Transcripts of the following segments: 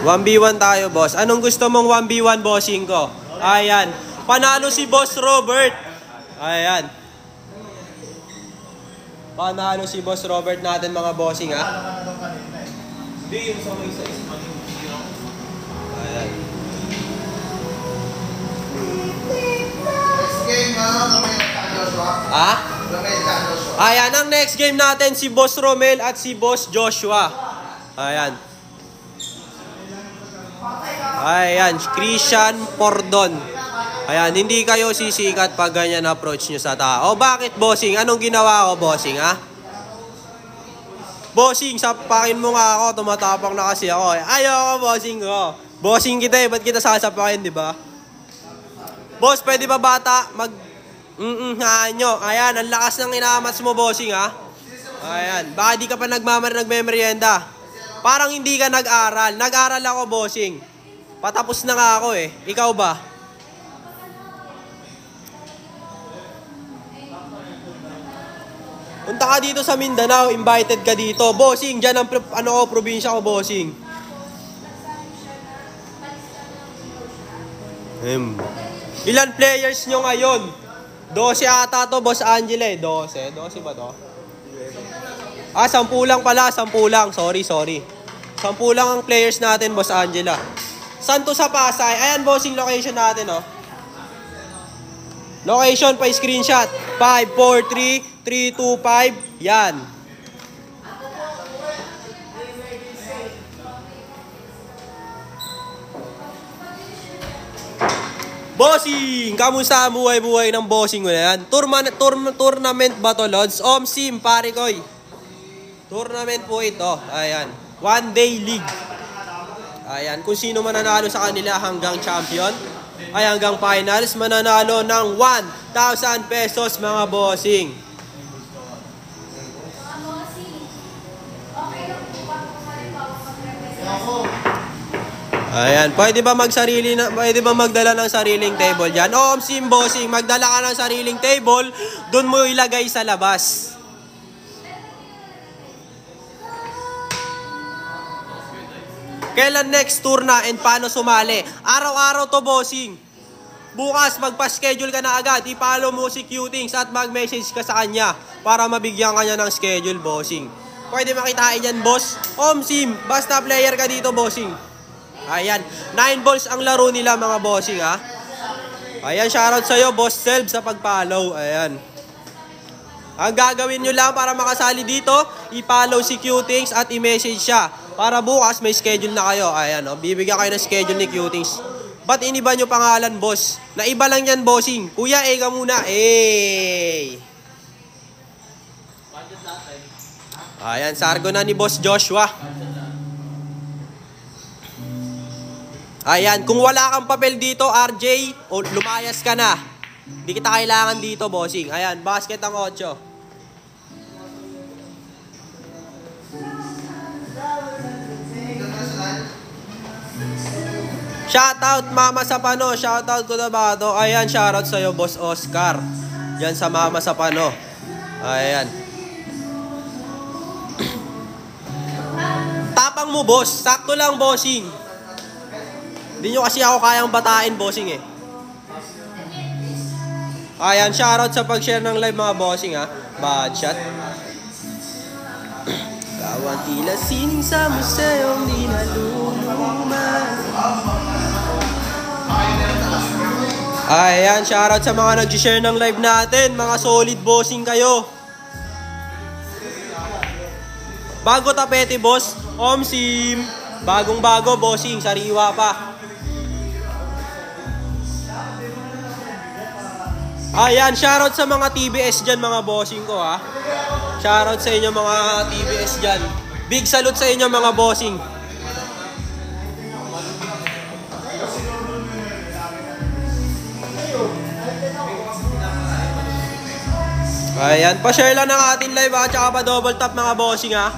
1v1 tayo, boss. Anong gusto mong 1v1, bossing ko? Ayan. Panalo si Boss Robert. Ayan. Panalo si Boss Robert natin, mga bossing, ha? Hindi, yung sa may isa. Ayan. Next game, Ha? Ayan, ang next game natin si Boss Romel at si Boss Joshua. Ayan. Ayan, Christian Pordon. Ayan, hindi kayo sisikat pag ganyan approach nyo sa tao. Bakit, bossing? Anong ginawa ko, bossing, ha? Bossing, sapakin mo nga ako. Tumatapang na kasi ako. Ayoko, bossing ko. Bossing kita eh. Ba't kita sasapakin, di ba? Boss, pwede ba bata? Nyo. Ayan, ang lakas ng inamats mo, bossing, ha? Ayan, baka di ka pa nagmemerienda. Parang hindi ka nag-aral. Nag-aral ako, bossing. Patapos na nga ako eh. Ikaw ba? Punta ka dito sa Mindanao, invited ka dito. Bossing, dyan ang probinsya ko, bossing. Ilan players nyo ngayon? 12 ata to, Boss Angela eh. 12 ba to? 10 lang pala, 10 lang. Sorry. 10 lang ang players natin, Boss Angela. Saan to sa Pasay? Ayan, bossing, location natin, oh. Location pa screenshot. 5, 4, 3, 3, 2, 5. Yan. Bossing! Kamusta ang buhay-buhay ng bossing mo na yan? Tournament ba to, Lods? Sim, pare koy. Tournament po ito. Ayan. 1 day league. Ayan. Kung sino mananalo sa kanila hanggang champion, ay hanggang finals, mananalo ng 1,000 pesos, mga bossing. Ayan, pwede ba magdala ng sariling table diyan? Sim, bossing, magdala ka ng sariling table, doon mo ilagay sa labas. Kailan next tour na and paano sumali? Araw-araw to, bossing. Bukas magpa-schedule ka na agad, i-follow mo si Cutings at mag-message ka sa kanya para mabigyan kanya ng schedule, bossing. Pwede makitain yan, boss. Sim, basta player ka dito, bossing. Ayan, 9 balls ang laro nila, mga bossing, ha. Ayan, shoutout sa'yo, Boss Selb, sa pag-follow. Ayan. Ang gagawin nyo lang para makasali dito, i-follow si Cutings at i-message siya. Para bukas may schedule na kayo. Ayan, oh, bibigyan kayo ng schedule ni Cutings. Ba't iniba nyo pangalan, boss? Naiba lang yan, bossing. Kuya, ka muna. Ayan, sargo na ni Boss Joshua. Ayan, kung wala kang papel dito, RJ, lumayas ka na. Hindi kita kailangan dito, bossing. Ayan, basket ang 8. Shoutout, Mama Sapano. Shoutout ko na ba ito? Ayan, shoutout sa'yo, Boss Oscar. Yan sa Mama Sapano. Ayan. Tapang mo, boss. Sakto lang, bossing. Hindi nyo kasi ako kayang batain, bossing, eh. Ayan, shoutout sa pag-share ng live, mga bossing, ha. Bad shot. Kawan tila sining sa museong di naluluman. Ayan, shoutout sa mga nag-share ng live natin. Mga solid bossing kayo. Bago tapete, boss. Sim. Bagong-bago, bossing. Sariwa pa. Ayan, shoutout sa mga TBS dyan, mga bossing ko, ha. Shoutout sa inyo, mga TBS dyan. Big salute sa inyo, mga bossing. Ayan, pa-share lang ng ating live, ha. Tsaka pa-double tap, mga bossing, ha.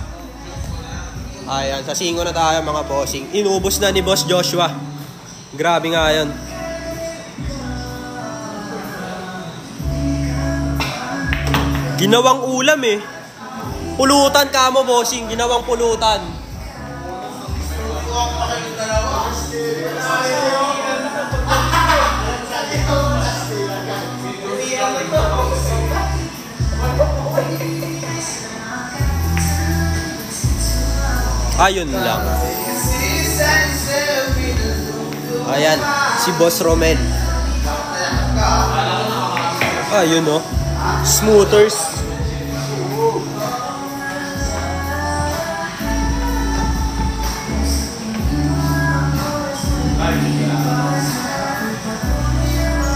Ayan, sa singo na tayo, mga bossing. Inubos na ni Boss Joshua. Grabe nga yan. Ginawang ulam, eh. Pulutan ka mo, bossing. Ginawang pulutan. Magtuwang pa kayong dalawa. Ayun lang. Ayan, si Boss Romel. Ayun oh. Smoothers.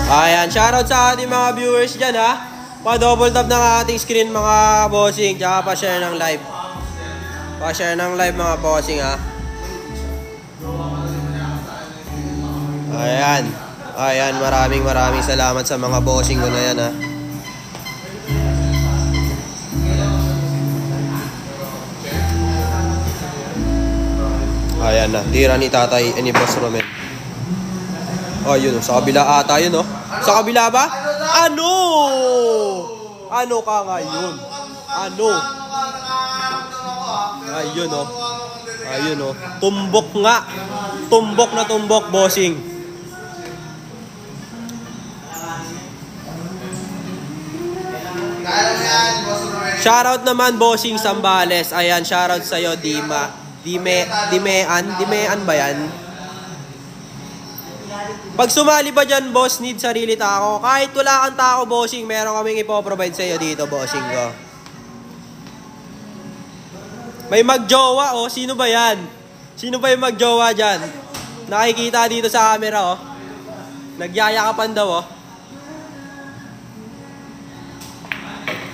Ayan, shoutout sa ating mga viewers dyan ha. Pa-double tap ng ating screen mga bossing. Tsaka pa-share ng live. Pa-share ng live mga bossing ha. Ayan. Ayan, maraming salamat sa mga bossing ko na yan ha. Ayan na, tira ni tatay, ni Boss Romel. Ayun, sa kabila ata yun, no? Sa kabila ba? Ano? Ano ka ngayon? Ano? Ayun, no? Ayun, no? Tumbok nga. Tumbok na tumbok, bossing. Shoutout naman, bossing Sambales. Ayan, shoutout sa'yo, Dima. Dimean ba yan? Pag sumali ba dyan, boss, need sarili tako. Kahit wala kang tako, bossing, meron kaming ipoprovide sa'yo dito, bossing ko. May magjowa, oh. Sino ba yan? Sino ba yung magjowa dyan? Nakikita dito sa camera, oh. Nagyayakapan daw, oh.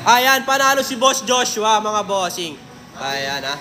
Ayan, panalo si Boss Joshua, mga bossing. Ayan, ah.